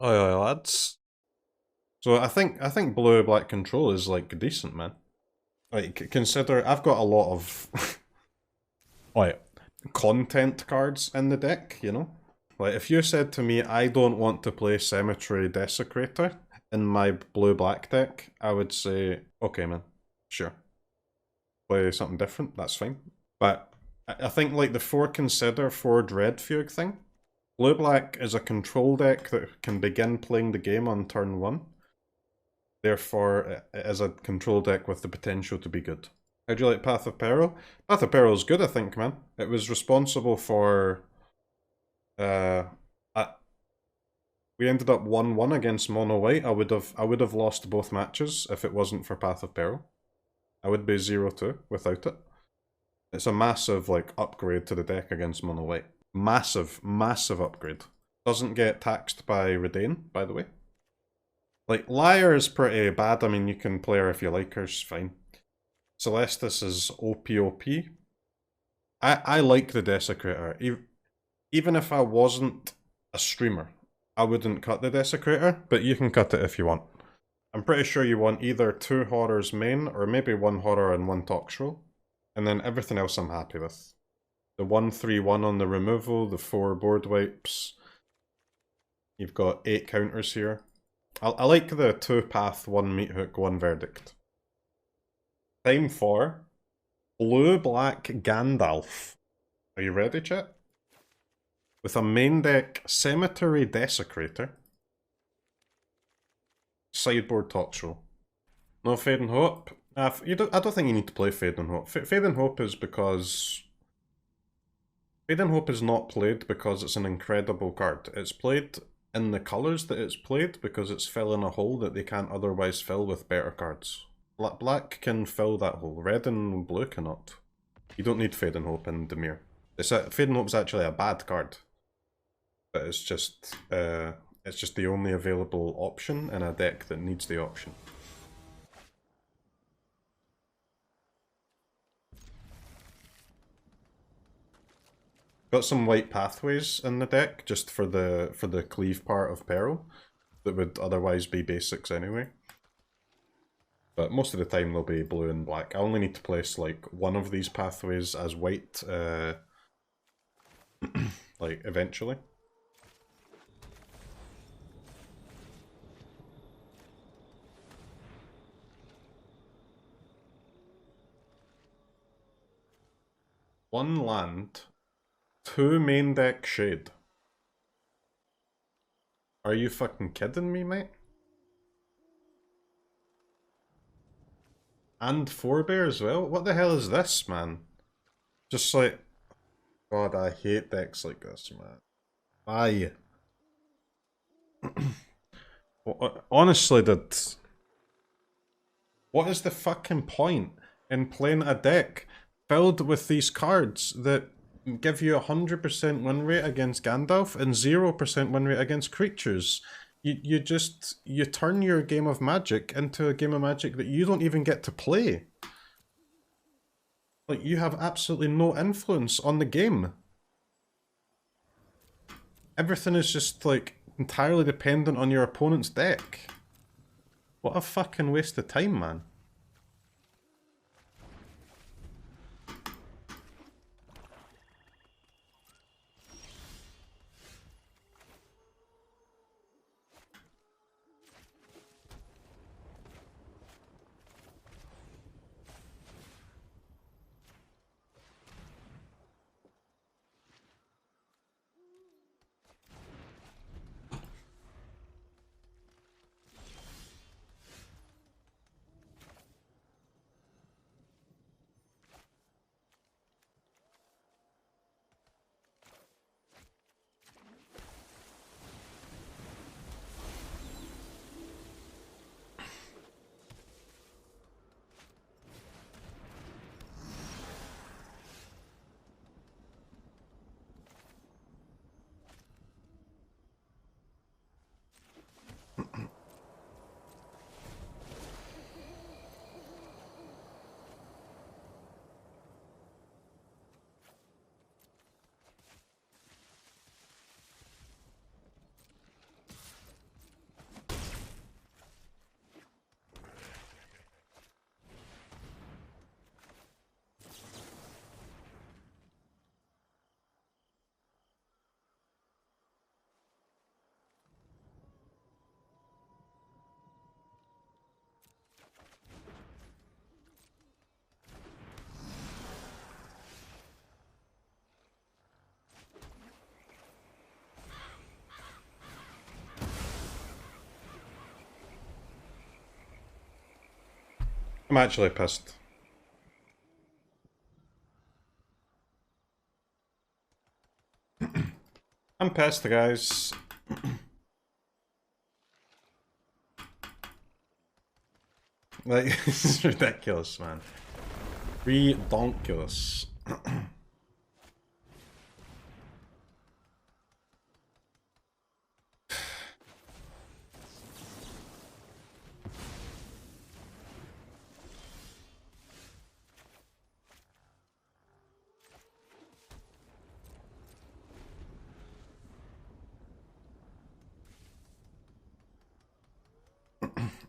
Oh, lads. So I think blue black control is like decent, man. Like consider I've got a lot of like content cards in the deck, you know? Like if you said to me I don't want to play Cemetery Desecrator in my blue black deck, I would say, okay man, sure. Play something different, that's fine. But I think like the for consider for Dread Fugue thing, blue black is a control deck that can begin playing the game on turn 1. Therefore, it is a control deck with the potential to be good. How do you like Path of Peril? Path of Peril is good, I think, man. It was responsible for... Uh, we ended up 1-1 against Mono White. I would have lost both matches if it wasn't for Path of Peril. I would be 0-2 without it. It's a massive like upgrade to the deck against Mono White. Massive, massive upgrade. Doesn't get taxed by Redain, by the way. Like, Lier is pretty bad. I mean, you can play her if you like her, she's fine. Celestus is OP. I like the Desecrator. Even if I wasn't a streamer, I wouldn't cut the Desecrator, but you can cut it if you want. I'm pretty sure you want either 2 horrors main, or maybe 1 horror and 1 Toxtrol. And then everything else I'm happy with. The 1/3/1 on the removal, the 4 board wipes. You've got 8 counters here. I like the 2 path, 1 Meathook, 1 verdict. Time for blue-black Gandalf. Are you ready, chat? With a main deck Cemetery Desecrator. Sideboard Toxtrol. No Fade and Hope. I don't think you need to play Fade and Hope. Fade and Hope is because... Fade and Hope is not played because it's an incredible card. It's played in the colours that it's played because it's filling a hole that they can't otherwise fill with better cards. Black can fill that hole. Red and blue cannot. You don't need Fade and Hope in Dimir. Fade and Hope's actually a bad card. But it's just the only available option in a deck that needs the option. Got some white pathways in the deck just for the cleave part of Peril that would otherwise be basics anyway. But most of the time they'll be blue and black. I only need to place like one of these pathways as white like eventually. One land. 2 main deck shade. Are you fucking kidding me, mate? And 4-bear as well? What the hell is this, man? Just like... God, I hate decks like this, man. Why? Honestly, dude. What is the fucking point in playing a deck filled with these cards that give you 100% win rate against Gandalf and 0% win rate against creatures? You turn your game of Magic into a game of Magic that you don't even get to play. Like, you have absolutely no influence on the game. Everything is just, like, entirely dependent on your opponent's deck. What a fucking waste of time, man. I'm actually pissed. I'm pissed, guys. Like, this is ridiculous, man. Redonkulous.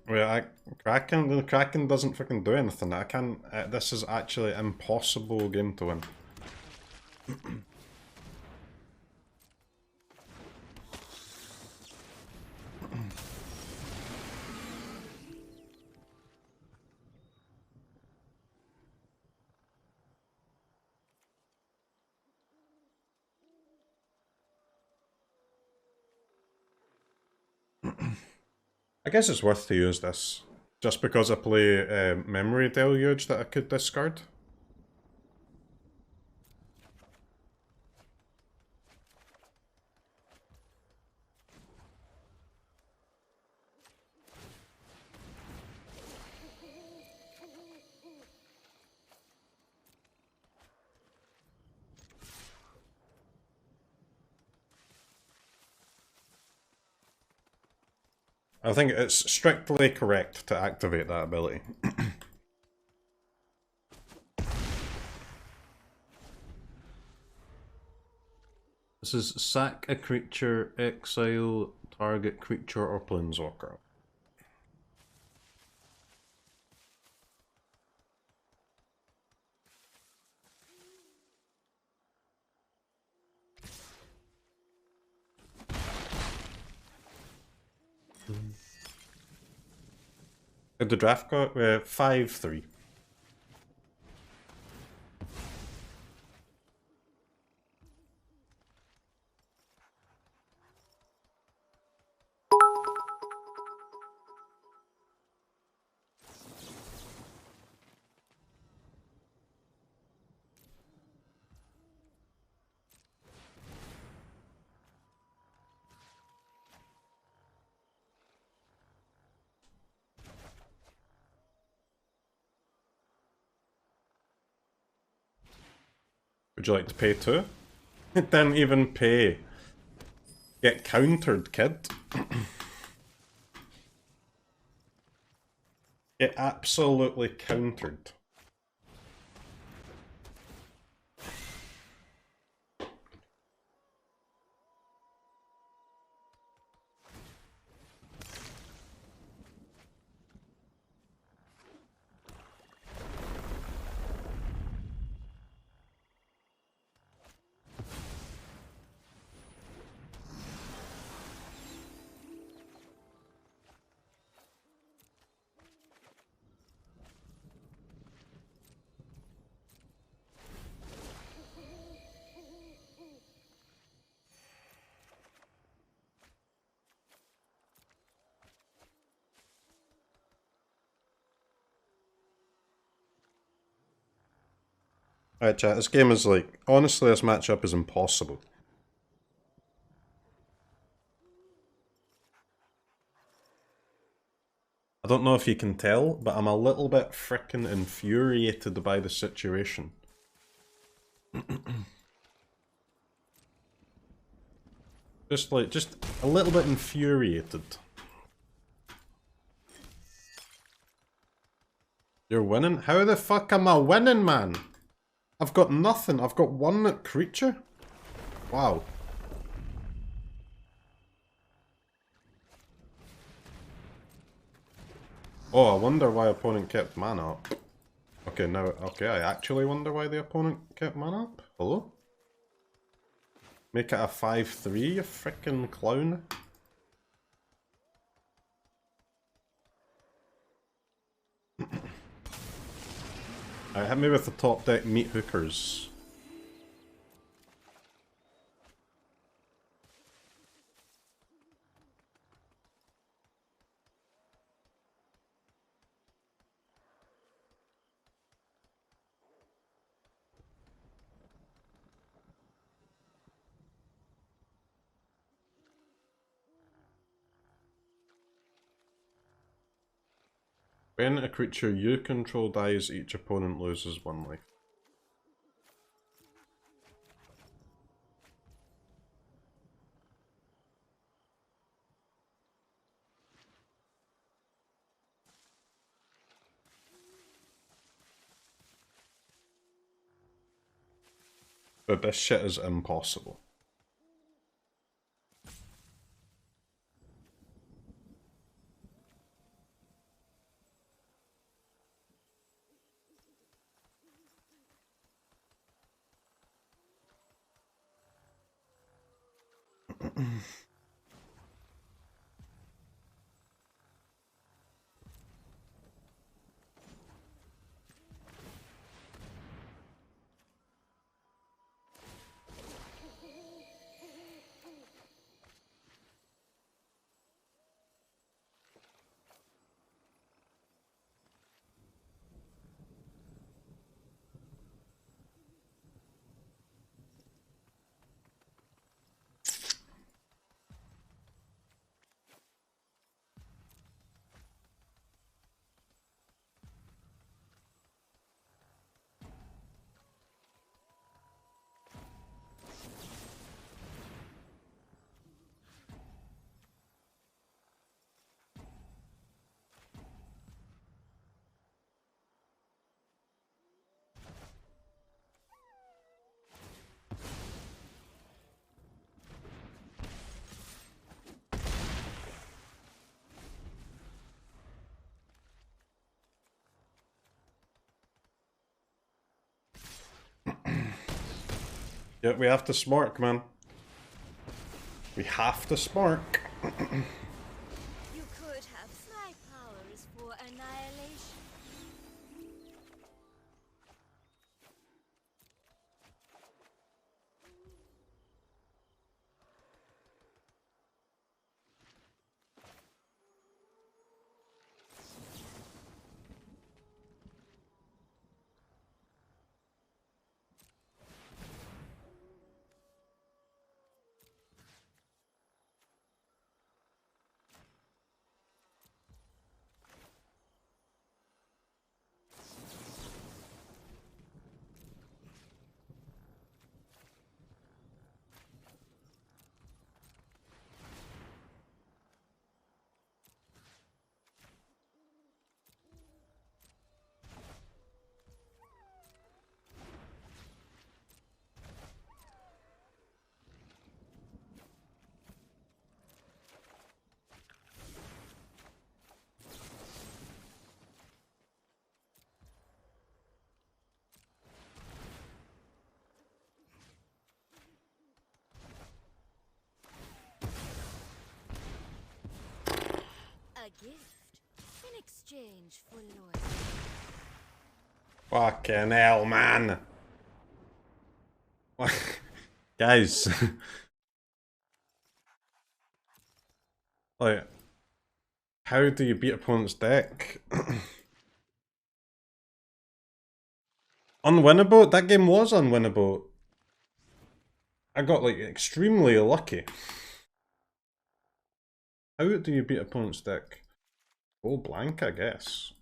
Wait, the Kraken doesn't fucking do anything. I can't. This is actually an impossible game to win. I guess it's worth to use this. Just because I play Memory Deluge that I could discard. I think it's strictly correct to activate that ability. This is sack a creature, exile target creature or planeswalker. Did the draft go 5-3? Would you like to pay too? It didn't even pay. Get countered, kid. Get absolutely countered. Alright chat, this game is like, honestly this matchup is impossible. I don't know if you can tell, but I'm a little bit frickin' infuriated by the situation. just a little bit infuriated. You're winning? How the fuck am I winning, man? I've got nothing. I've got one creature? Wow. Oh, I wonder why opponent kept mana up. Okay, now, okay, I actually wonder why the opponent kept mana up. Hello? Make it a 5-3, you frickin' clown. Alright, hit me with the top deck meat hookers. When a creature you control dies, each opponent loses 1 life. But this shit is impossible. Yeah, we have to smark, man. We have to smark. You could have my powers for annihilation. A gift in exchange for loyalty. Fucking hell, man. Guys. Like, how do you beat opponent's deck? Unwinnable? That game was unwinnable. I got, like, extremely lucky. How do you beat opponent's deck? Go blank, I guess.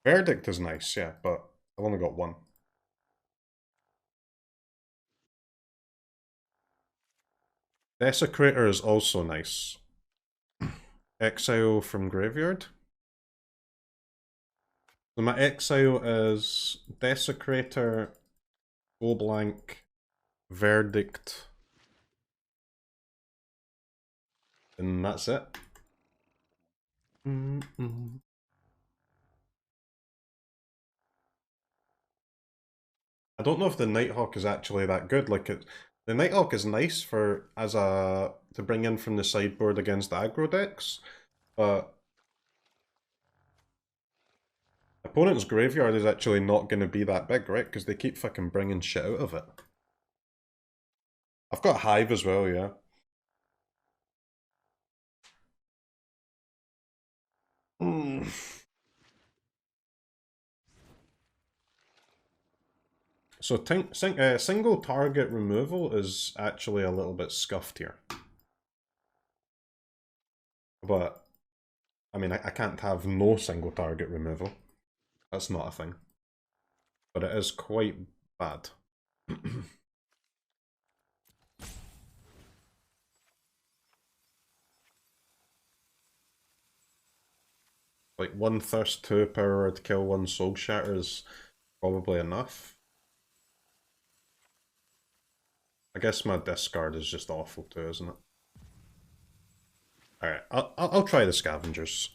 Verdict is nice, yeah, but I've only got 1. Desecrator is also nice. Exile from graveyard. So my exile is Desecrator, Go Blank, Verdict, and that's it. I don't know if the Nighthawk is actually that good. Like the Nighthawk is nice for to bring in from the sideboard against aggro decks, but opponent's graveyard is actually not going to be that big, right? Because they keep fucking bringing shit out of it. I've got Hive as well, yeah. So single target removal is actually a little bit scuffed here. but I mean, I can't have no single target removal. That's not a thing. But it is quite bad. Like, 1 Thirst, 2 Power to kill 1 Soul Shatter is probably enough. I guess my discard is just awful too, isn't it? Alright, I'll try the Scavengers.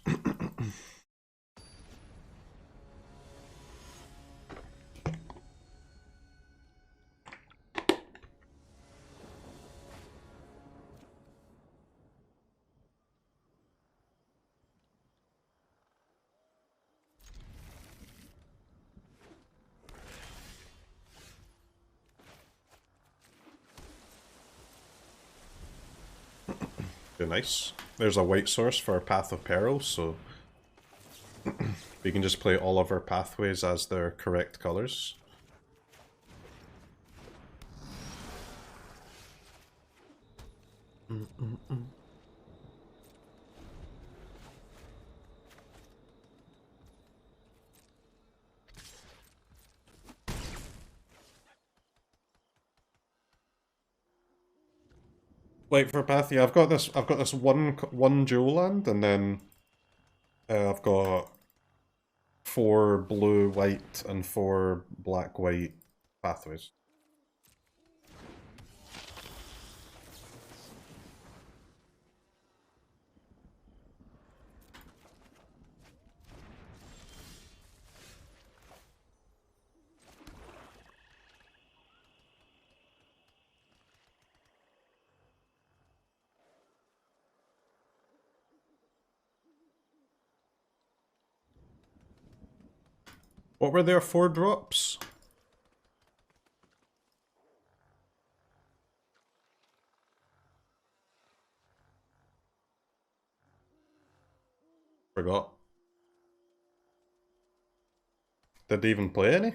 Be nice. There's a white source for Path of Peril, so we can just play all of our pathways as their correct colors. Like for path, yeah, I've got this one dual land, and then I've got 4 blue white and 4 black white pathways. What were their 4 drops? Forgot. Did they even play any?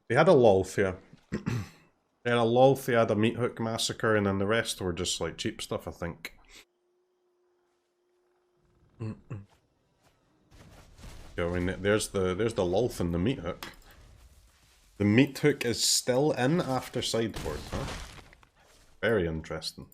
They had a Lolth, yeah. They had a Lolth, they had a Meathook Massacre, and then the rest were just like cheap stuff, I think. Yeah, I mean, there's the Lolth and the Meathook. The Meathook is still in after sideboard, huh? Very interesting.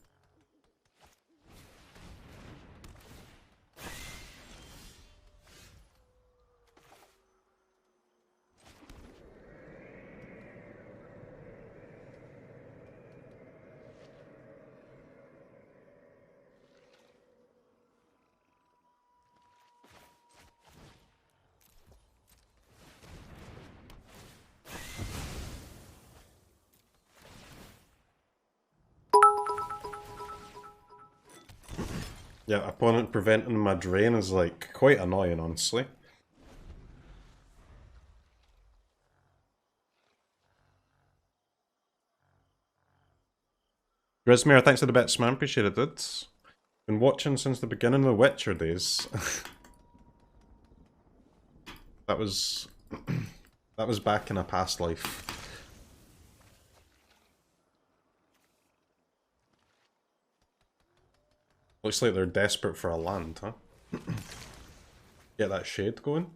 Yeah, opponent preventing my drain is like quite annoying, honestly. Grismere, thanks for the bits, man. Appreciate it, dude. Been watching since the beginning of the Witcher days. That was that was back in a past life. Looks like they're desperate for a land, huh? Get that shade going.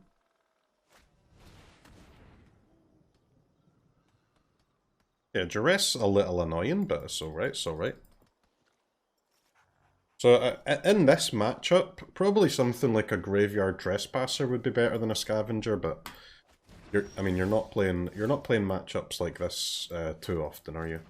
Yeah, Duress a little annoying, but it's alright, it's alright. So in this matchup, probably something like a Graveyard Trespasser would be better than a Scavenger, but you're not playing matchups like this too often, are you?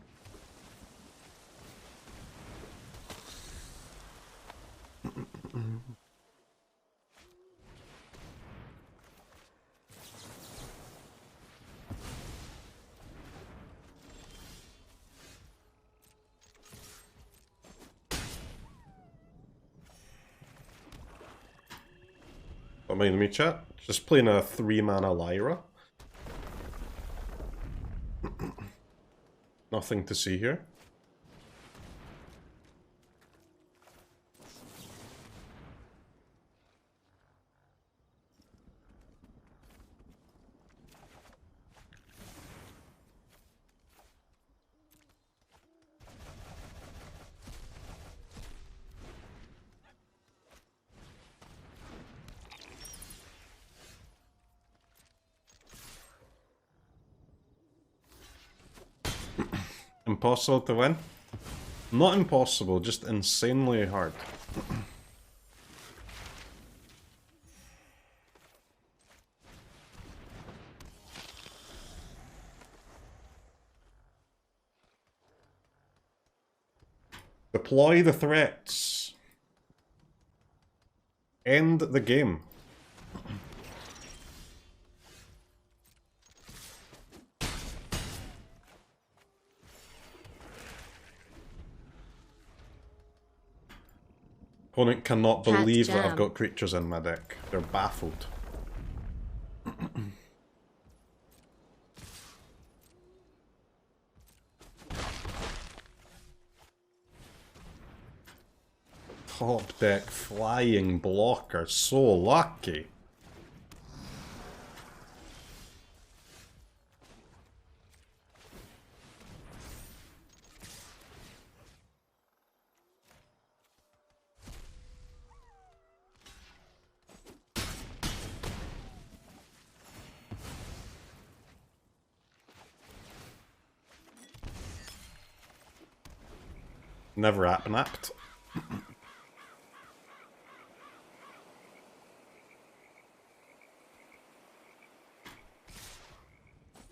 Don't mind me, chat. Just playing a 3-mana Lyra. Nothing to see here. Impossible to win? Not impossible, just insanely hard. Deploy the threats. End the game. Opponent cannot believe that I've got creatures in my deck. They're baffled. Top deck flying blocker, so lucky. Never app-napped.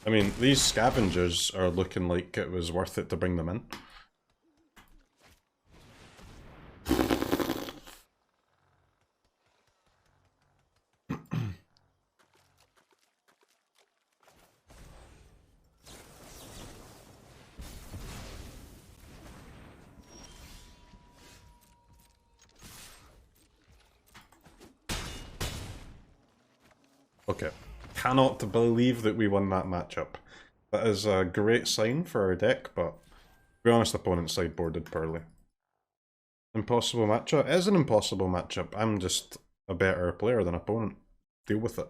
I mean, these scavengers are looking like it was worth it to bring them in. Okay. Cannot believe that we won that matchup. That is a great sign for our deck, but to be honest, opponent sideboarded poorly. Impossible matchup? It is an impossible matchup. I'm just a better player than opponent. Deal with it.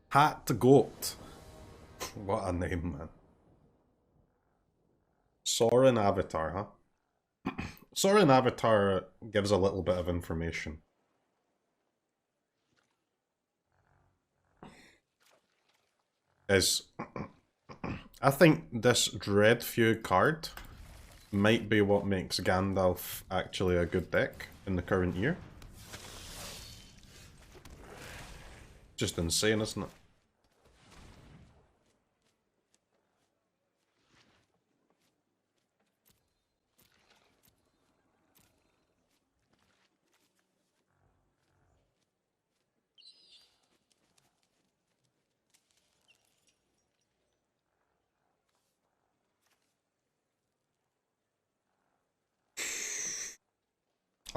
Hat Goat. What a name, man. Sorin Avatar, huh? Sorin Avatar gives a little bit of information. I think this Dread Fugue card might be what makes Gandalf actually a good deck in the current year. Just insane, isn't it?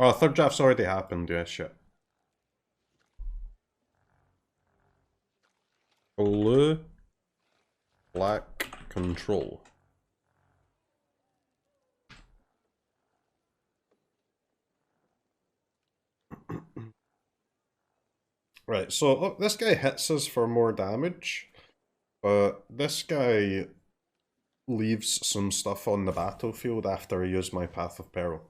Oh, third draft's already happened, yeah, shit. Blue, black, control. Right, so look, this guy hits us for more damage, but this guy leaves some stuff on the battlefield after I use my Path of Peril.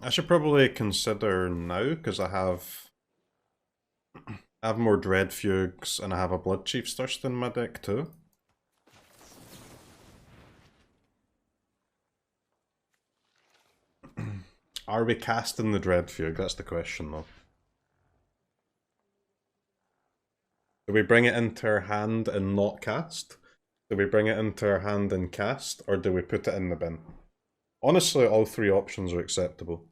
I should probably consider now, because I have more Dread Fugues and I have a Bloodchief Thirst in my deck too. Are we casting the Dread Fugue? That's the question though. Do we bring it into our hand and not cast? Do we bring it into our hand and cast? Or do we put it in the bin? Honestly, all three options are acceptable.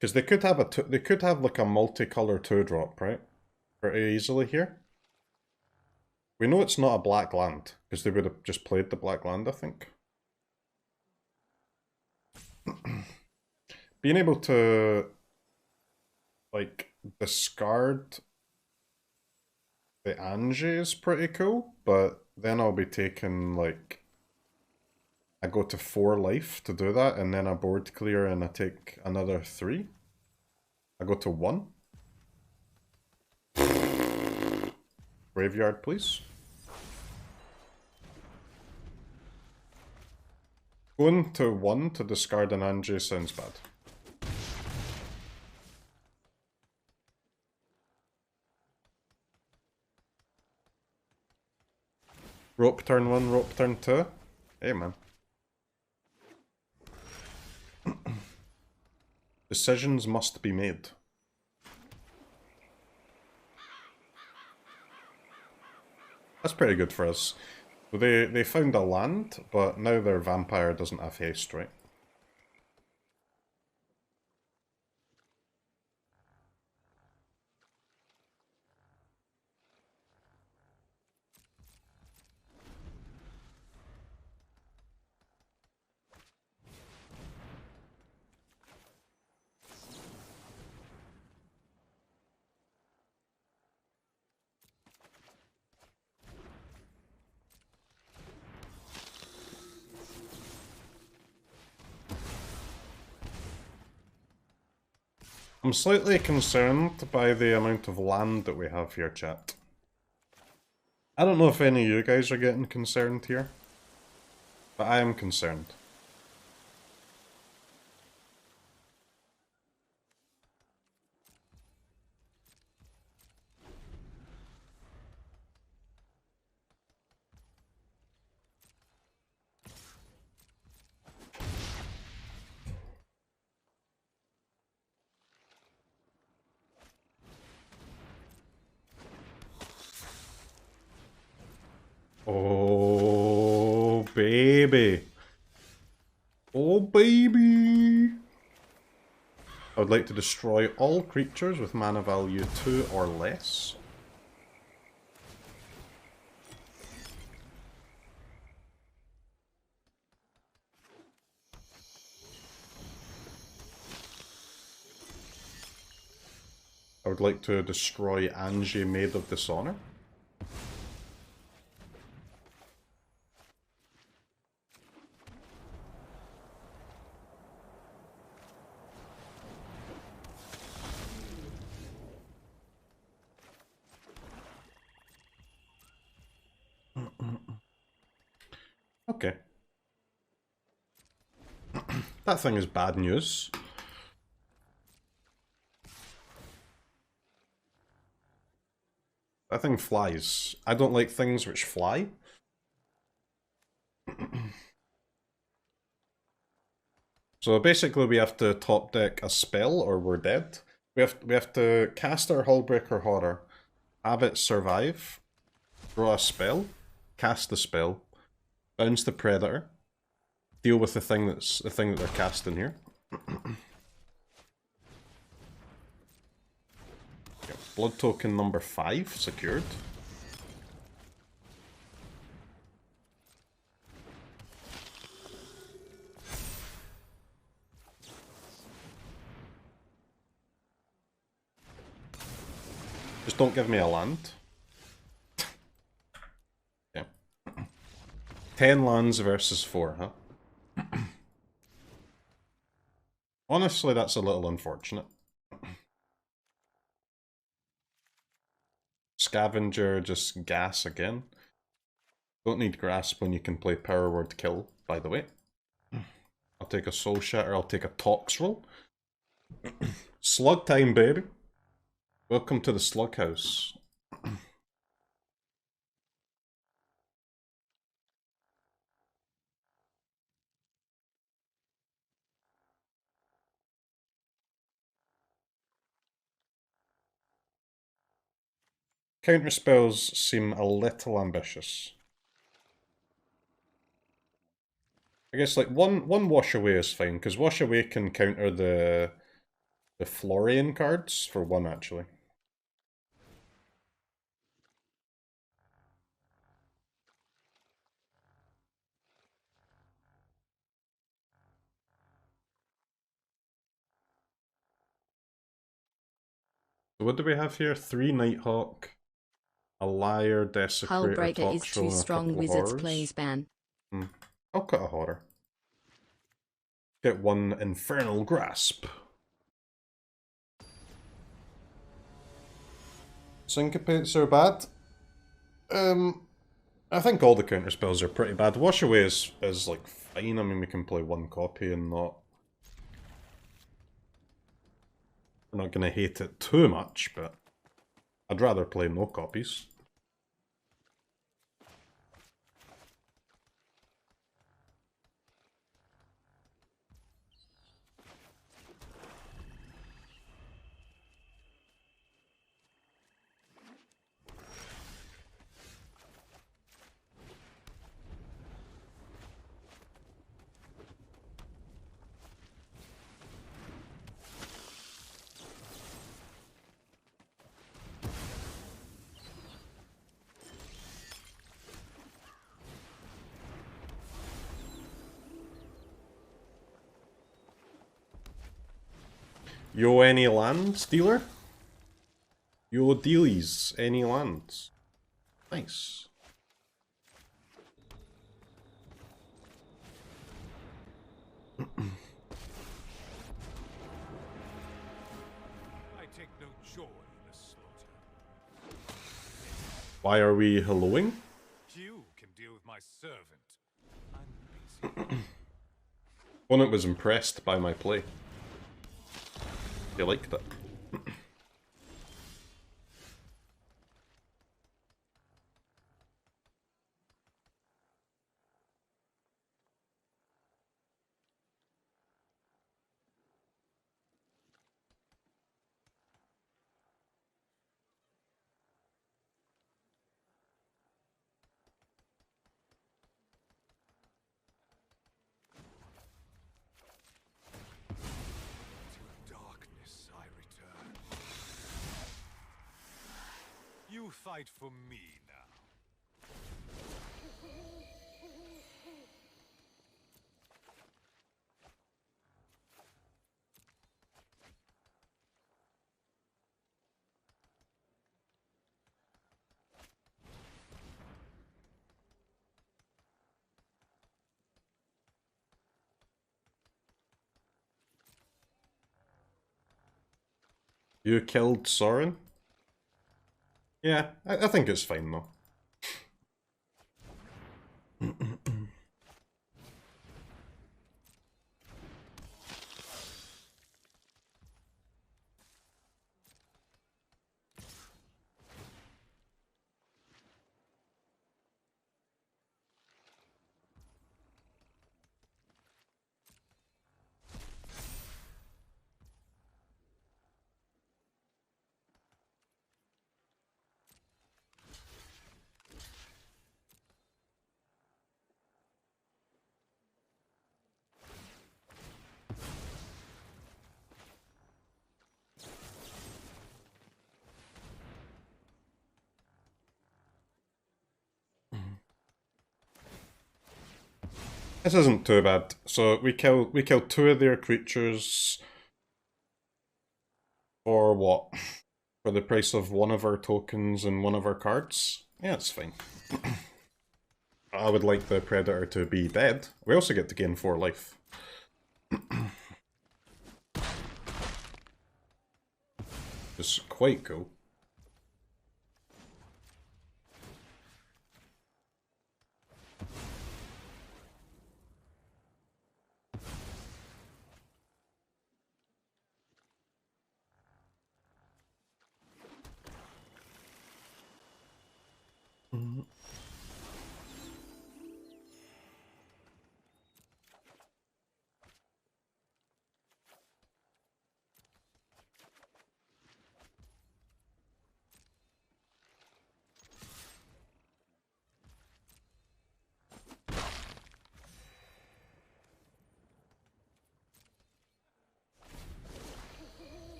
Because they could have like a multicolor 2-drop, right? Pretty easily here. We know it's not a black land, because they would have just played the black land, I think. Being able to like discard The Angie is pretty cool, but then I'll be taking, like, I go to 4 life to do that, and then I board clear and I take another 3. I go to 1. Graveyard, please. Going to 1 to discard an Angie sounds bad. Rope turn 1, rope turn 2. Hey, man. Decisions must be made. That's pretty good for us. So they found a land, but now their vampire doesn't have haste, right? I'm slightly concerned by the amount of land that we have here, chat. I don't know if any of you guys are getting concerned here, but I am concerned. Oh, baby. Oh, baby. I would like to destroy all creatures with mana value 2 or less. I would like to destroy Angie, Maid of Dishonor. Okay. That thing is bad news. That thing flies. I don't like things which fly. So basically we have to top deck a spell or we're dead. We have to cast our Hullbreaker Horror, have it survive, draw a spell, cast the spell, bounce the Predator, deal with the thing that they're casting here. Okay, blood token number 5 secured. Just don't give me a land. Okay. 10 lands versus 4, huh? Honestly, that's a little unfortunate. Scavenger, just gas again. Don't need Grasp when you can play Power Word Kill, by the way. I'll take a Soul Shatter, I'll take a Tox roll. Slug time, baby. Welcome to the Slug House. Counter spells seem a little ambitious. I guess like one wash away is fine, because wash away can counter the Florian cards for 1 actually. So what do we have here? 3 Nighthawk, A Lier, Desecrator, Hullbreaker is Talk too Show, and a strong. couple of Wizards, horrors. please ban. I'll cut a horror. Get one Infernal Grasp. Syncopates are bad. I think all the counter spells are pretty bad. Wash Away is like fine. I mean, we can play one copy and not. We're not gonna hate it too much, but I'd rather play no copies. Yo, any lands, dealer? Yo, dealies, any lands? Nice. I take no joy in the slaughter. Why are we helloing? You can deal with my servant. I'm busy. Opponent was impressed by my play. They liked it. You fight for me now. You killed Sorin? Yeah, I think it's fine though. This isn't too bad. So we kill two of their creatures for what? For the price of one of our tokens and one of our cards? Yeah, it's fine. I would like the Predator to be dead. We also get to gain 4 life. It's quite cool.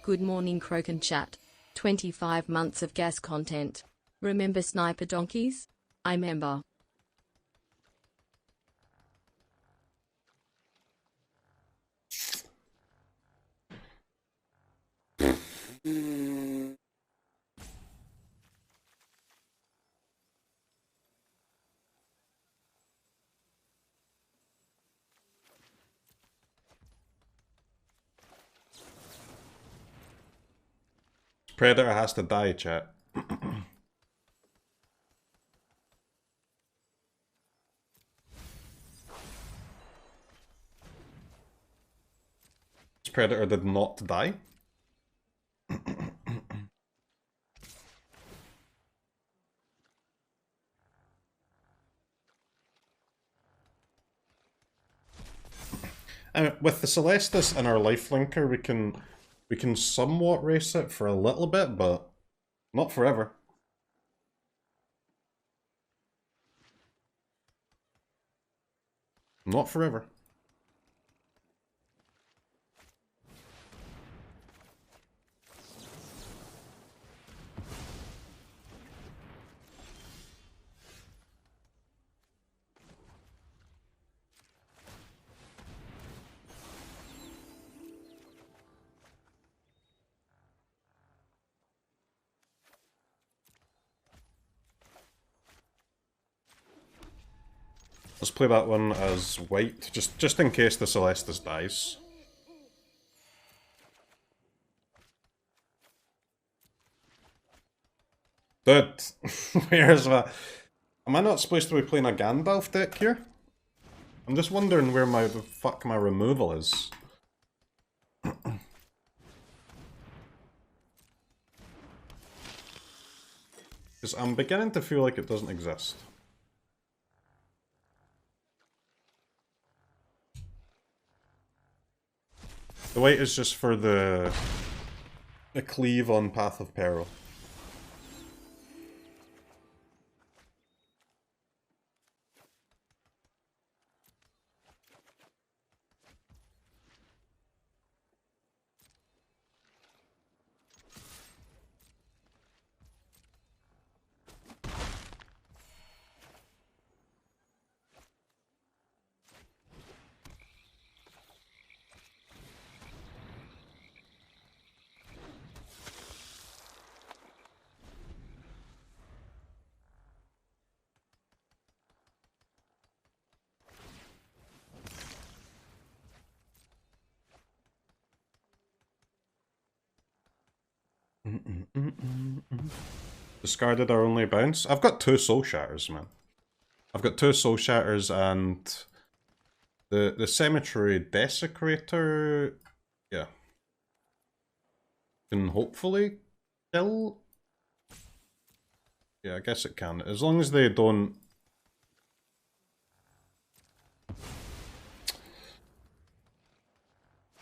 Good morning, Croken Chat. 25 months of gas content. Remember Sniper Donkeys? I remember. Predator has to die, chat. This Predator did not die. With the Celestus and our lifelinker, we can somewhat race it for a little bit, but not forever. Not forever. Let's play that one as white, just in case the Celestus dies. Dude, where's my... Am I not supposed to be playing a Gandalf deck here? I'm just wondering where the fuck my removal is. Because I'm beginning to feel like it doesn't exist. The white is just for the cleave on Path of Peril. Discarded our only bounce. I've got 2 Soul Shatters, man. I've got 2 Soul Shatters and the Cemetery Desecrator, yeah, can hopefully kill. Yeah, I guess it can, as long as they don't.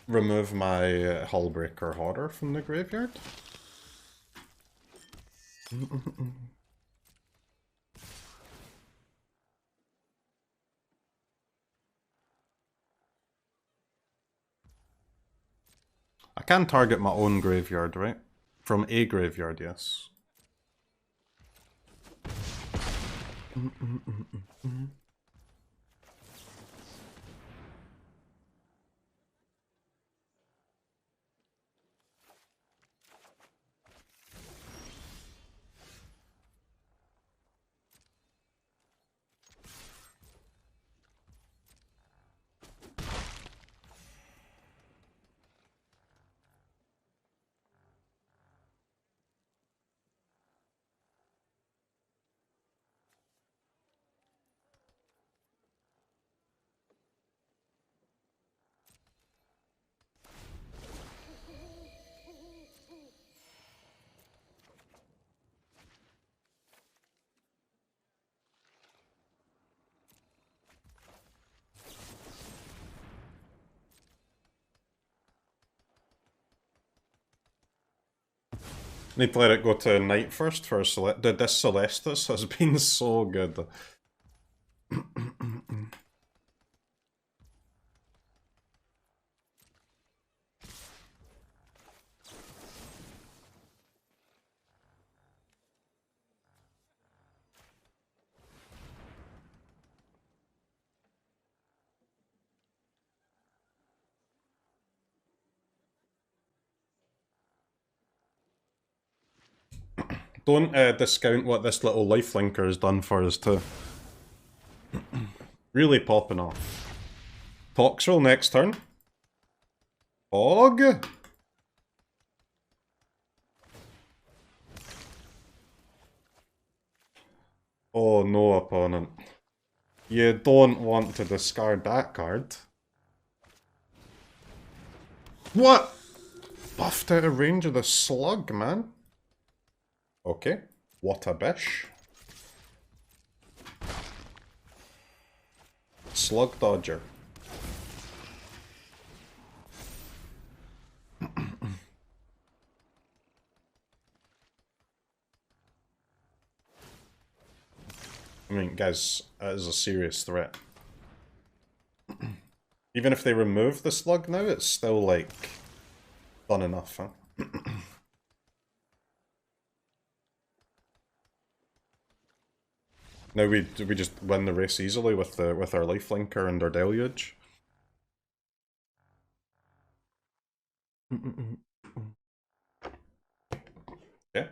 Remove my Hullbreaker Horror from the graveyard. I can target my own graveyard, right? From a graveyard, yes. Need to let it go to night first for Dude, this Celestus has been so good. Don't discount what this little lifelinker has done for us too. Really popping off. Toxel next turn. Fog. Oh no, opponent. You don't want to discard that card. What? Buffed out of range of the slug, man. Okay. What a bish. Slug Dodger. I mean, guys, that is a serious threat. Even if they remove the slug now, it's still, like, done enough, huh? Now we just win the race easily with our lifelinker and our deluge. Yeah.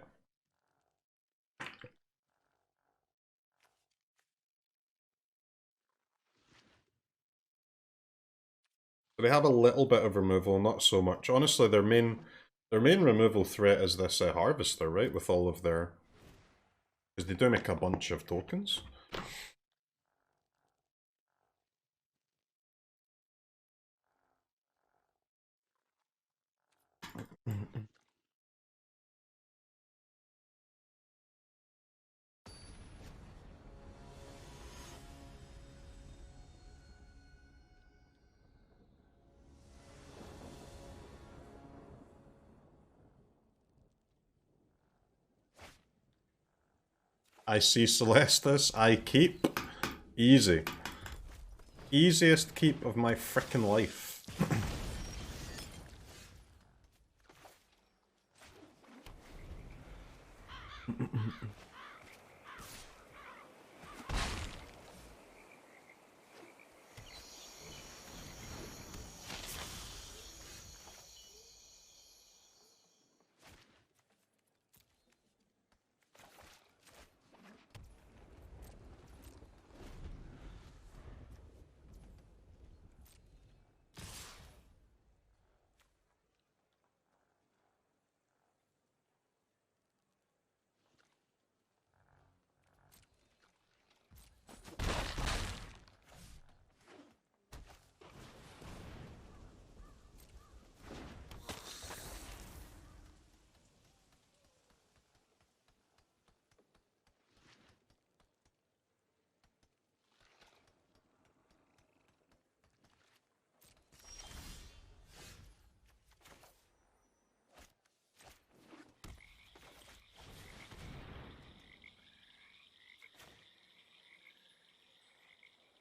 They have a little bit of removal, not so much. Honestly, their main removal threat is this Harvester, right? With all of their... Because they do make a bunch of tokens. I see Celestus, I keep. Easy. Easiest keep of my frickin' life.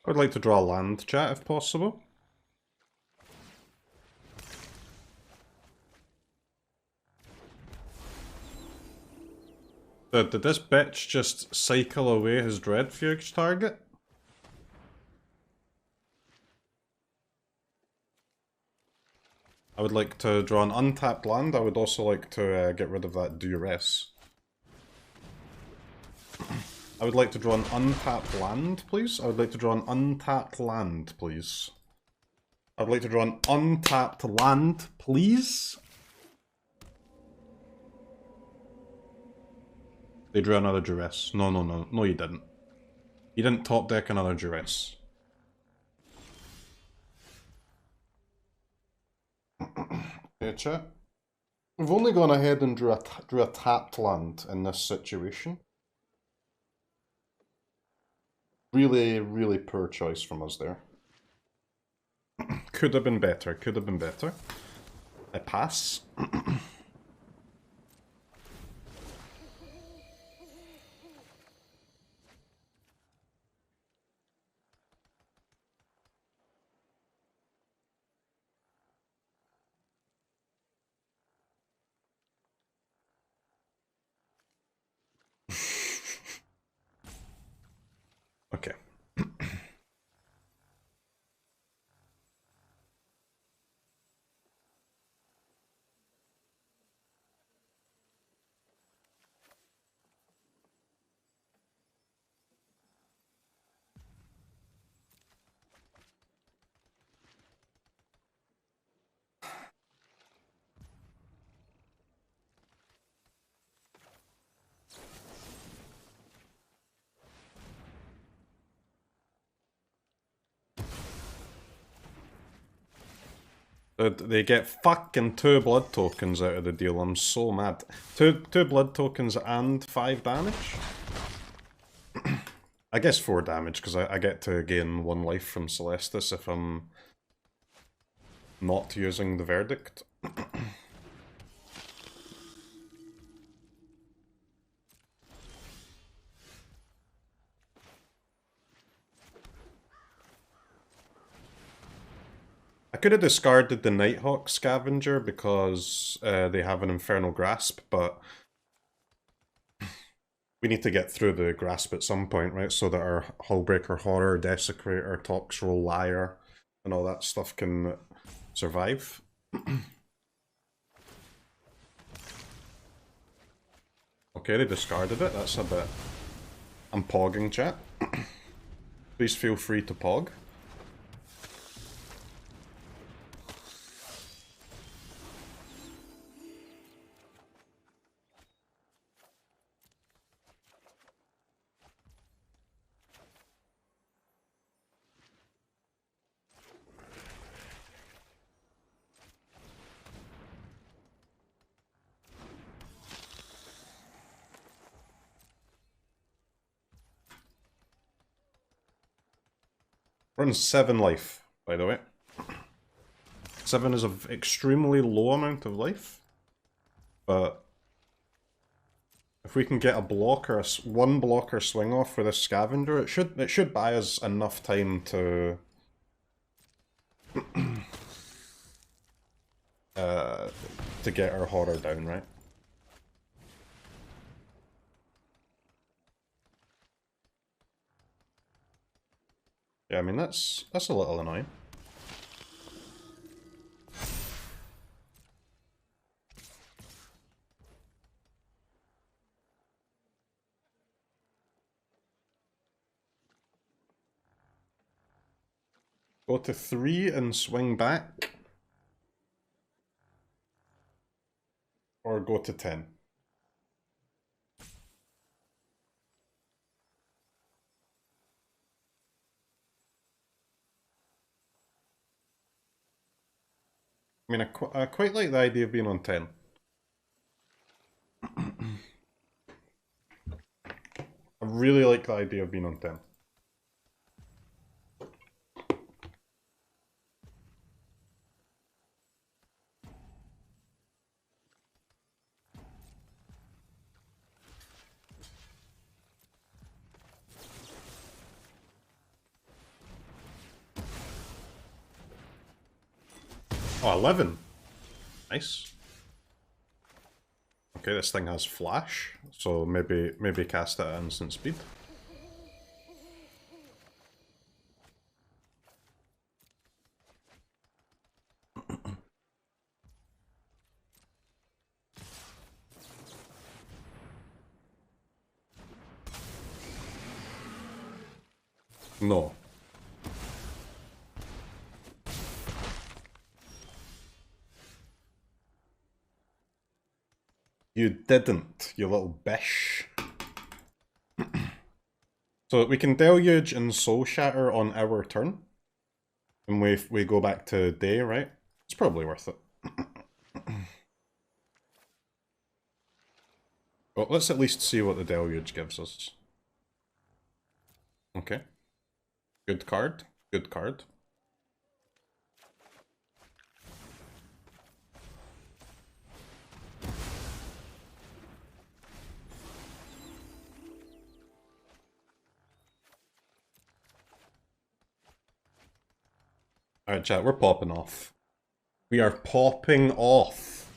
I would like to draw a land, chat, if possible. Did this bitch just cycle away his Dread Fugue target? I would like to draw an untapped land. I would also like to get rid of that duress. I would like to draw an untapped land, please. I would like to draw an untapped land, please. I would like to draw an untapped land, please. They drew another duress. No, no, no. No, you didn't. You didn't top deck another duress. Yeah, chat. We've only gone ahead and drew a tapped land in this situation. Really, really poor choice from us there. Could have been better, could have been better. I pass. Okay. They get fucking 2 blood tokens out of the deal. I'm so mad. Two blood tokens and 5 damage? I guess 4 damage, because I get to gain 1 life from Celestus if I'm not using the Verdict. I could have discarded the Nighthawk Scavenger because they have an Infernal Grasp, but we need to get through the Grasp at some point, right? So that our Hullbreaker Horror, Desecrator, Toxroll, Lier, and all that stuff can survive. Okay, they discarded it. That's a bit... I'm pogging, chat. Please feel free to pog. Runs 7 life, by the way. 7 is an extremely low amount of life, but if we can get a blocker, one blocker swing off for this Scavenger, it should buy us enough time to to get our horror down, right? Yeah, I mean that's a little annoying. Go to 3 and swing back. Or go to 10. I mean, I quite like the idea of being on 10. I really like the idea of being on 10. Oh, 11. Nice. Okay, this thing has flash, so maybe cast it at instant speed. No. You didn't, you little bish. So we can Deluge and Soul Shatter on our turn. And we go back to day, right? It's probably worth it. Well, let's at least see what the Deluge gives us. Okay. Good card. Good card. Alright, chat, we're popping off. We are popping off.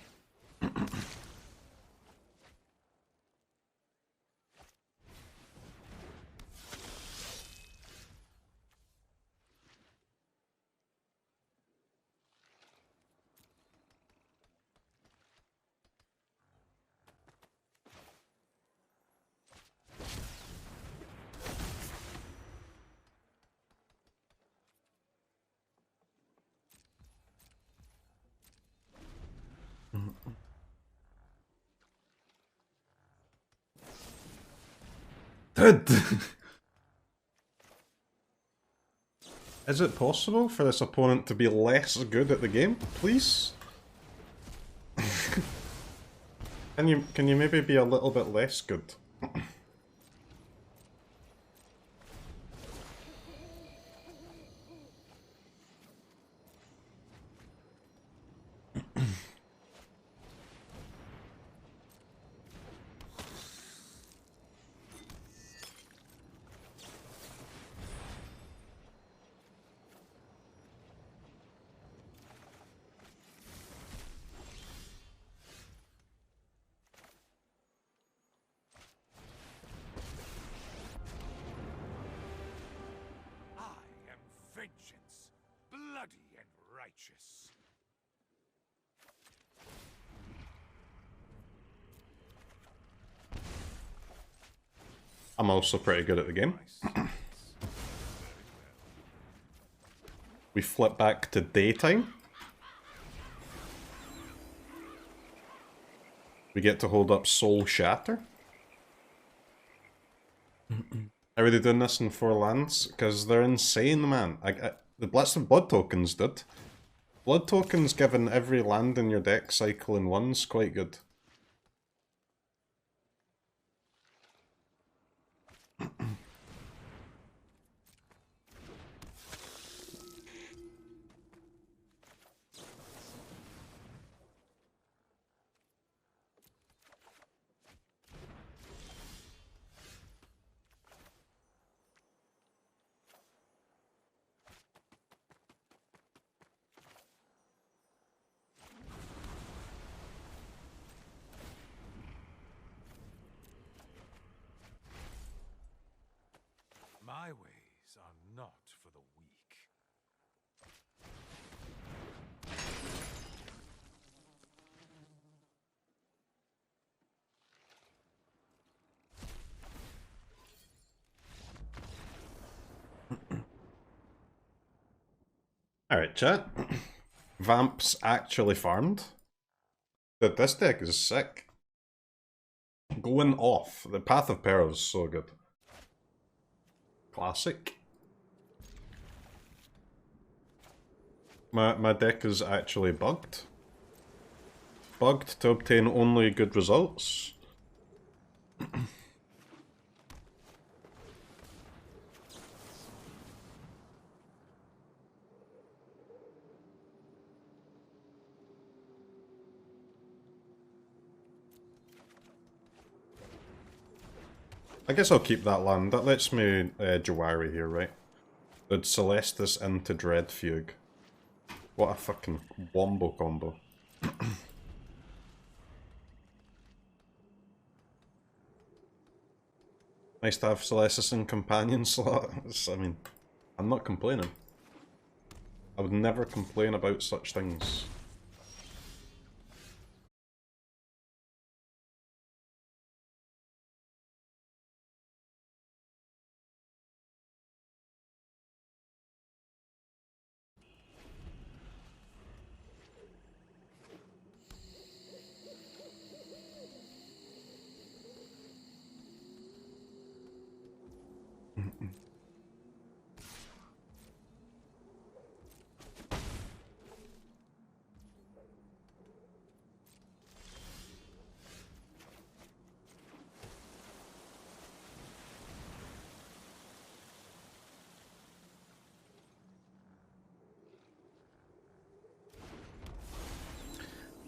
Is it possible for this opponent to be less good at the game, please? Can you maybe be a little bit less good? Vengeance, bloody and righteous. I'm also pretty good at the game. We flip back to daytime. We get to hold up Soul Shatter. How are they doing this in 4 lands? Because they're insane, man. The Blitz of Blood tokens did. Blood tokens given every land in your deck cycle in 1's quite good. My ways are not for the weak. Alright, chat. Vamps actually farmed. Dude, this deck is sick. Going off. The Path of Peril is so good. Classic. My deck is actually bugged. Bugged to obtain only good results. I guess I'll keep that land. That lets me Jwari here, right? Did Celestus into Dread Fugue. What a fucking wombo combo. Nice to have Celestus in companion slot. I mean, I'm not complaining. I would never complain about such things.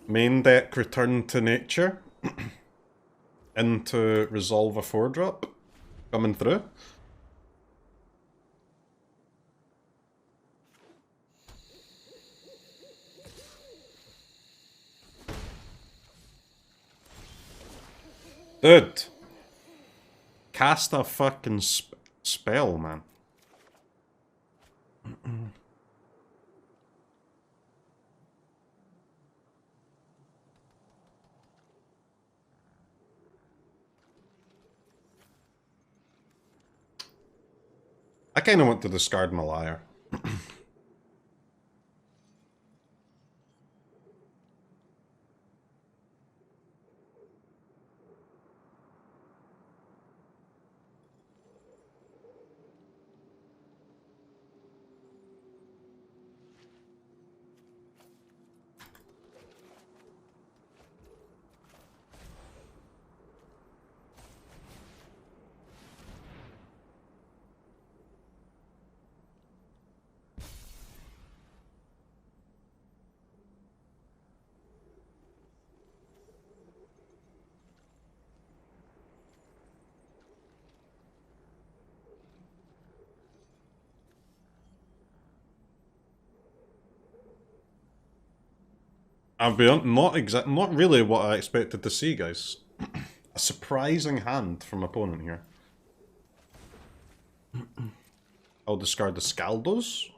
Main deck Return to Nature into Resolve a 4-drop coming through. Dude, cast a fucking spell, man. I kind of want to discard my Lier. I'll be not really what I expected to see, guys. A surprising hand from opponent here. I'll discard the Scaldos.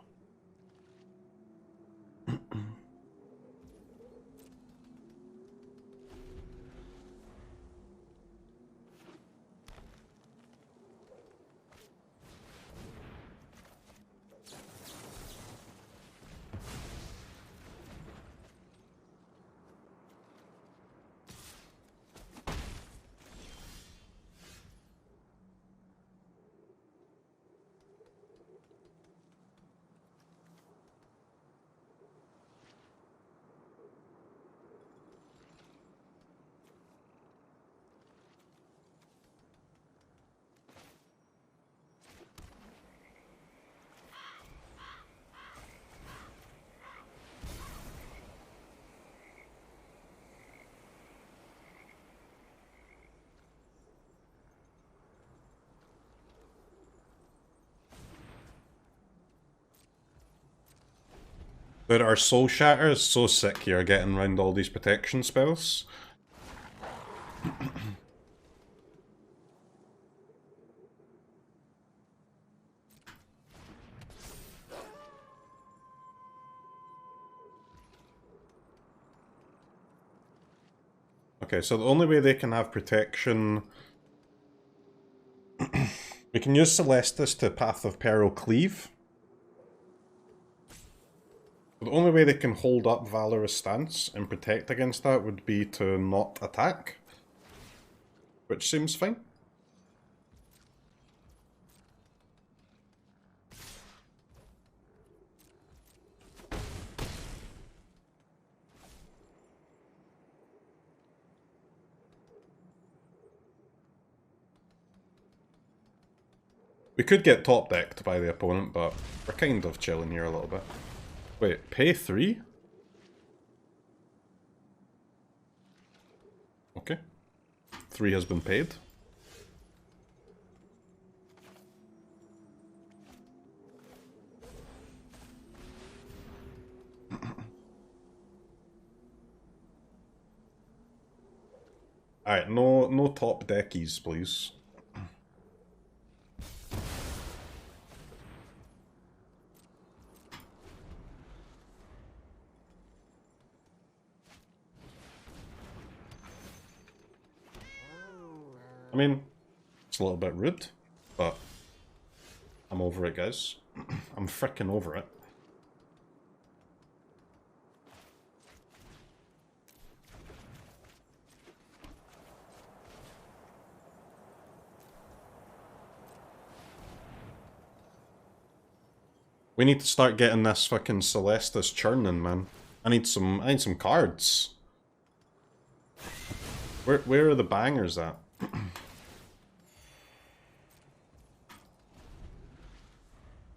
But our Soul Shatter is so sick here, getting around all these protection spells. Okay, so the only way they can have protection... we can use Celestus to Path of Peril cleave. The only way they can hold up Valorous Stance and protect against that would be to not attack. Which seems fine. We could get top decked by the opponent, but we're kind of chilling here a little bit. Wait, pay 3? Okay. 3 has been paid. Alright, no top deckies, please. I mean, it's a little bit rude, but I'm over it, guys. I'm frickin' over it. We need to start getting this fucking Celestus churning, man. I need some cards. Where are the bangers at?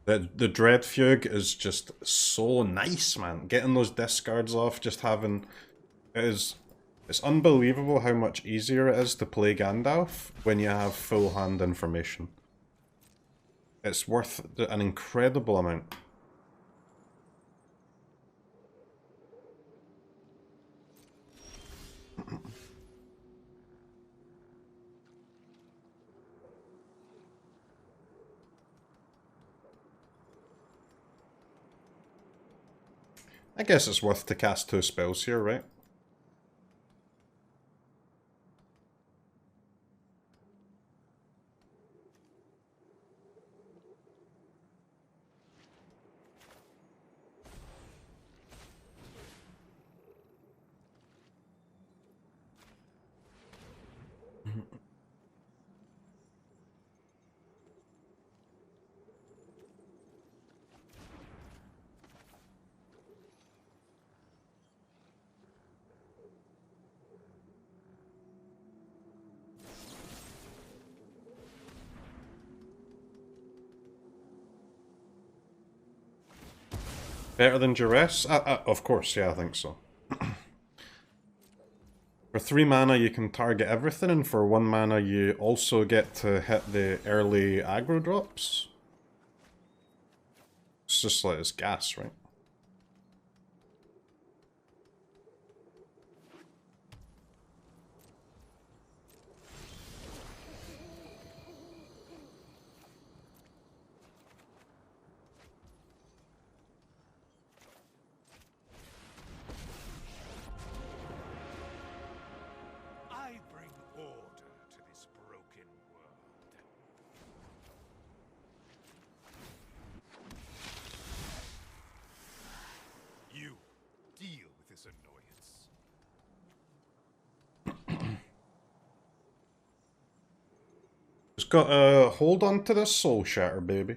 The Dread Fugue is just so nice, man. Getting those discards off, just having... It's unbelievable how much easier it is to play Gandalf when you have full hand information. It's worth an incredible amount. I guess it's worth to cast 2 spells here, right? Better than Duress? Of course, yeah, I think so. For 3 mana you can target everything, and for 1 mana you also get to hit the early aggro drops. It's just like it's gas, right? Just gotta hold on to this Soul Shatter, baby.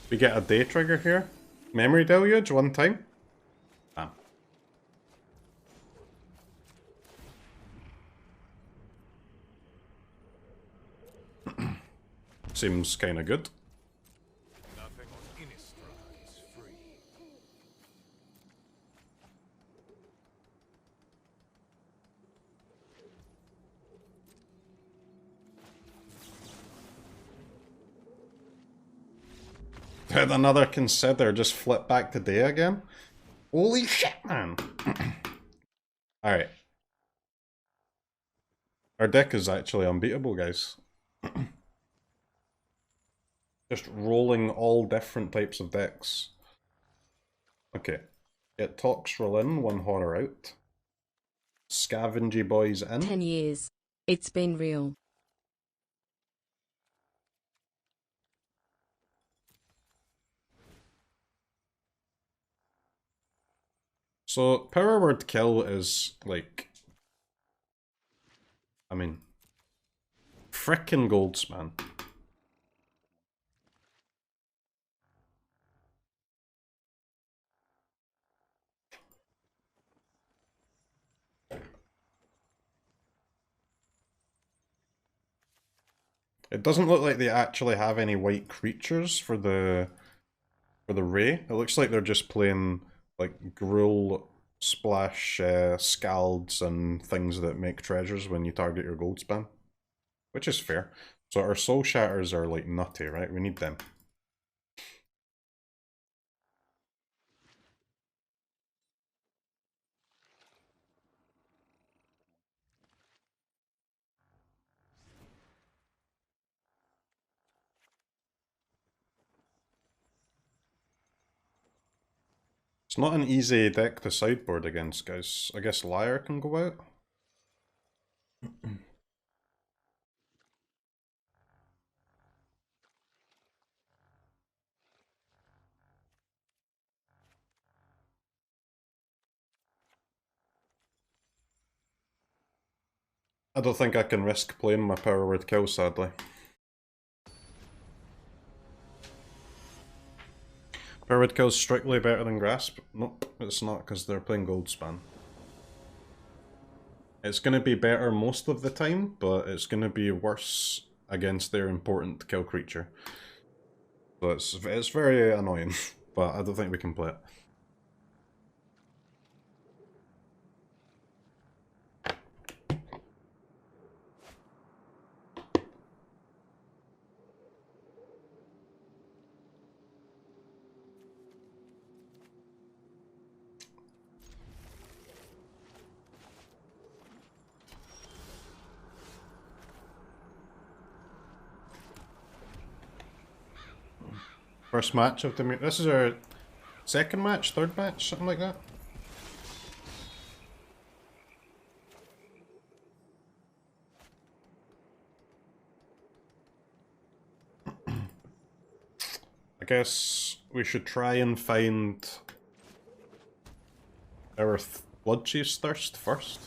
We get a day trigger here. Memory Deluge one time. Ah. Seems kinda good. Nothing on Innistrad is free. Did another consider just flip back to day again? Holy shit, man! Alright. Our deck is actually unbeatable, guys. Just rolling all different types of decks. Okay. Get Toxrill in, one horror out. Scavengy boys in. 10 years. It's been real. So, Power Word Kill is, like... I mean... Frickin' golds, man. It doesn't look like they actually have any white creatures for the Ray. It looks like they're just playing like Gruul, Splash, Scalds, and things that make treasures when you target your gold spam. Which is fair. So our Soul Shatters are like nutty, right? We need them. It's not an easy deck to sideboard against, guys. I guess Lier can go out. I don't think I can risk playing my Power Word Kill, sadly. Power Word Kill's strictly better than Grasp? Nope, it's not, because they're playing Goldspan. It's going to be better most of the time, but it's going to be worse against their important kill creature. So it's very annoying, but I don't think we can play it. First match of the... This is our second match, third match, something like that. I guess we should try and find our Bloodchief's Thirst first.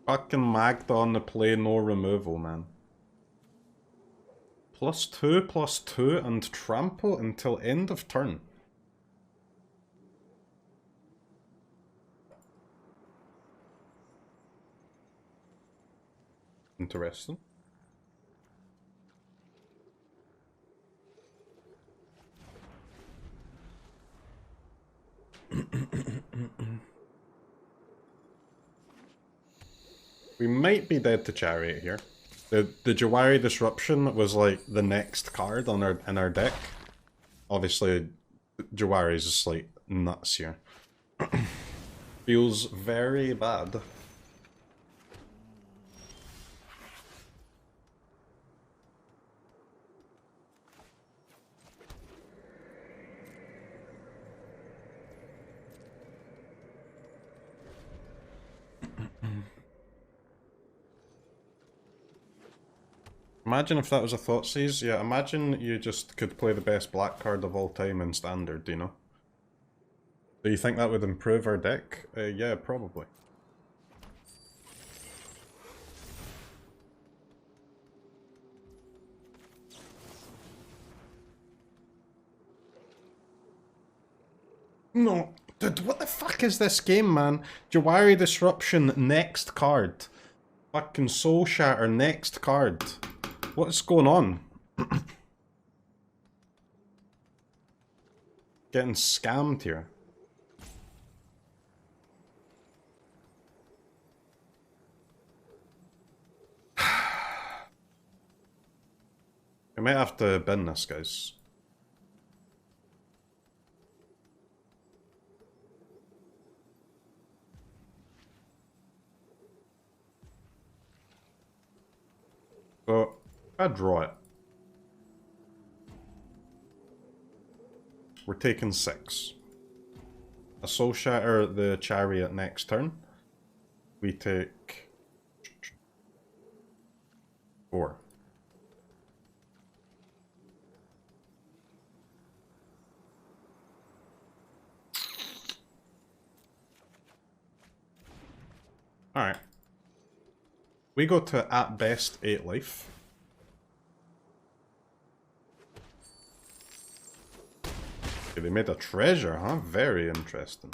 Fucking Magda on the play, no removal, man. +2/+2 and trample until end of turn. Interesting. We might be dead to Chariot here. The Jwari Disruption was like the next card on in our deck. Obviously, Jwari is just like nuts here. Feels very bad. Imagine if that was a Thoughtseize. Yeah, imagine you just could play the best black card of all time in Standard, you know? Do you think that would improve our deck? Yeah, probably. No. Dude, what the fuck is this game, man? Jwari Disruption, next card. Fucking Soul Shatter, next card. What's going on? Getting scammed here. I might have to bin this, guys. So, I draw it. We're taking 6. A Soul Shatter the Chariot next turn. We take 4. Alright. We go to at best 8 life. Okay, they made a treasure, huh? Very interesting.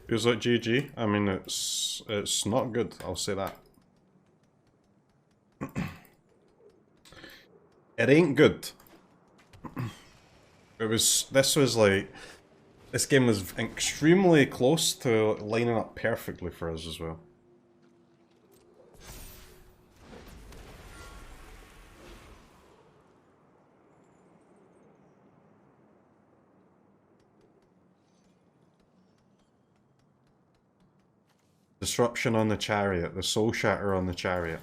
Feels like GG. I mean, it's not good, I'll say that. It ain't good. This game was extremely close to lining up perfectly for us as well. Disruption on the Chariot, the Soul Shatter on the Chariot.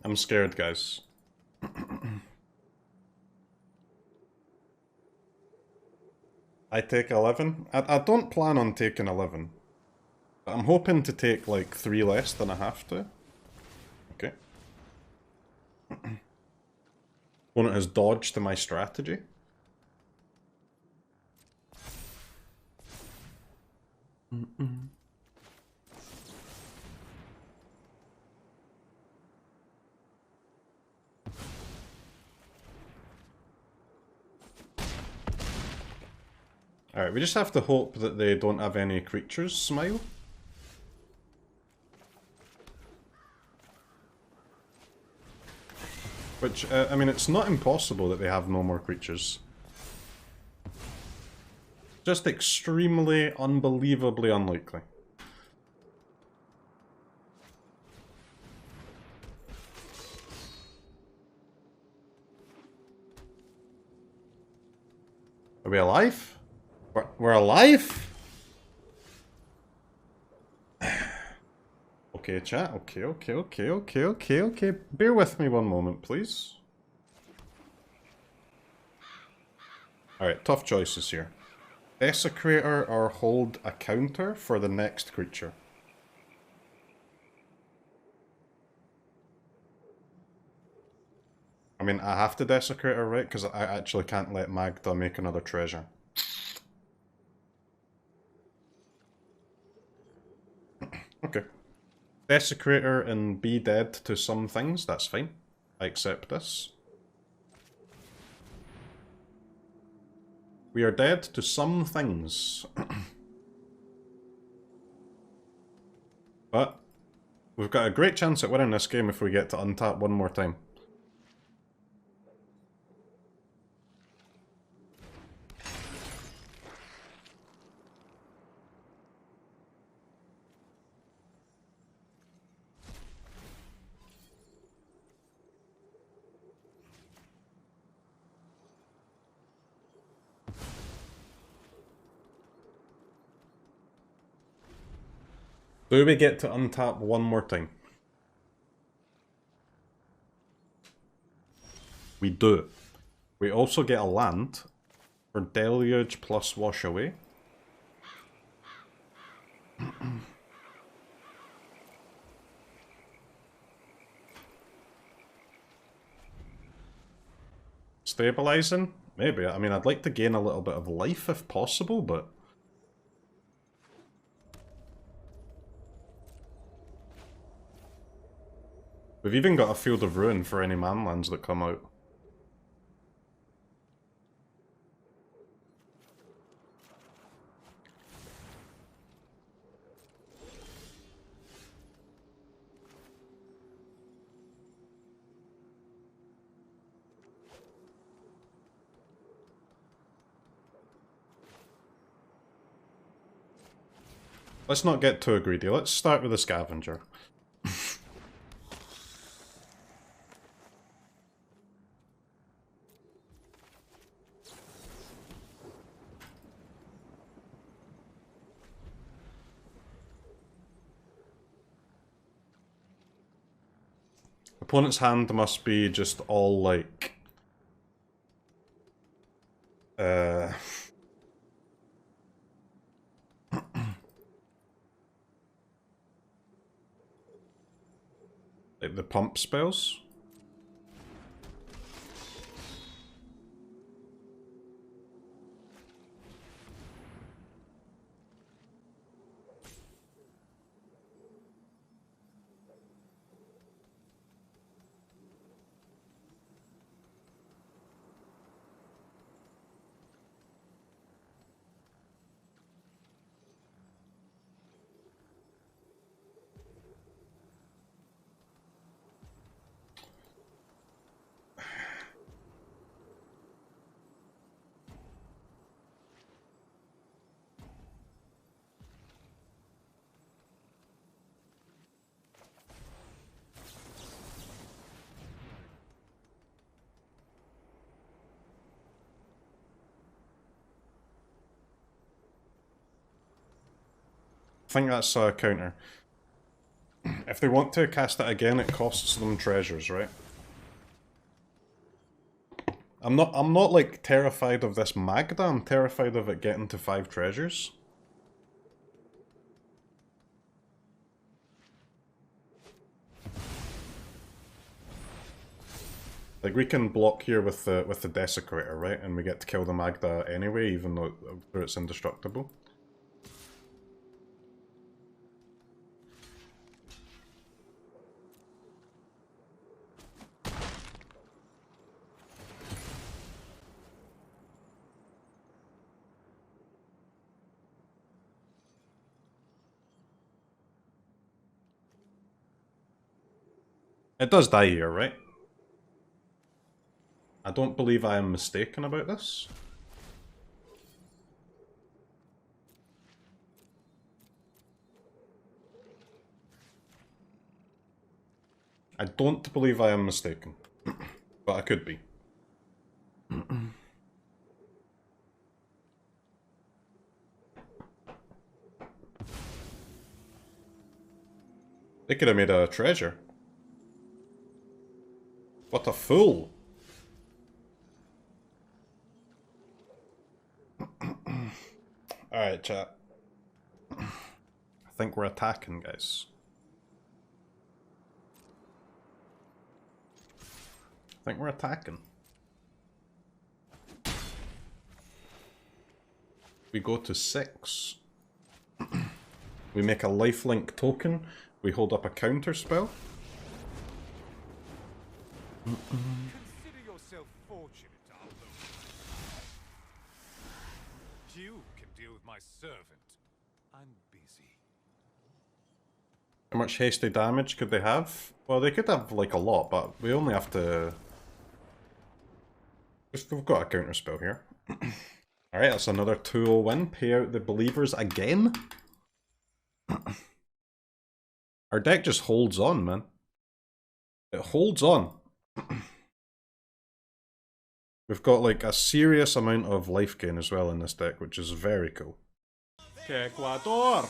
I'm scared, guys. I take 11? I don't plan on taking 11. But I'm hoping to take like 3 less than I have to. Okay. Opponent has dodged my strategy. Alright, we just have to hope that they don't have any creatures, Smile. Which, I mean, it's not impossible that they have no more creatures. Just extremely, unbelievably unlikely. Are we alive? We're alive? Okay, chat. Okay. Bear with me one moment, please. Alright, tough choices here. Desecrator or hold a counter for the next creature. I mean, I have to Desecrator, right? Because I actually can't let Magda make another treasure. Okay. Desecrator and be dead to some things, that's fine. I accept this. We are dead to some things. But we've got a great chance at winning this game if we get to untap one more time. Do we get to untap one more time? We do. We also get a land for Deluge plus Wash Away. Stabilizing? Maybe. I mean, I'd like to gain a little bit of life if possible, but... We've even got a Field of Ruin for any manlands that come out. Let's not get too greedy. Let's start with the Scavenger. Opponent's hand must be just all like... like the pump spells. I think that's a counter. If they want to cast it again, it costs them treasures, right? I'm not like terrified of this Magda, I'm terrified of it getting to 5 treasures. Like we can block here with the Desecrator, right? And we get to kill the Magda anyway, even though it's indestructible. It does die here, right? I don't believe I am mistaken about this. I don't believe I am mistaken, but I could be. They could have made a treasure. What a fool! Alright, chat. I think we're attacking, guys. I think we're attacking. We go to 6. We make a lifelink token. We hold up a counter spell. Consider yourself fortunate, Arlo. You can deal with my servant. I'm busy. How much hasty damage could they have? Well, they could have like a lot, but we only have to... We've got a counter spell here. Alright, that's another 2-0 win. Pay out the believers again. Our deck just holds on, man. It holds on. We've got like a serious amount of life gain as well in this deck, which is very cool. Ecuador!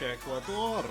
Ecuador!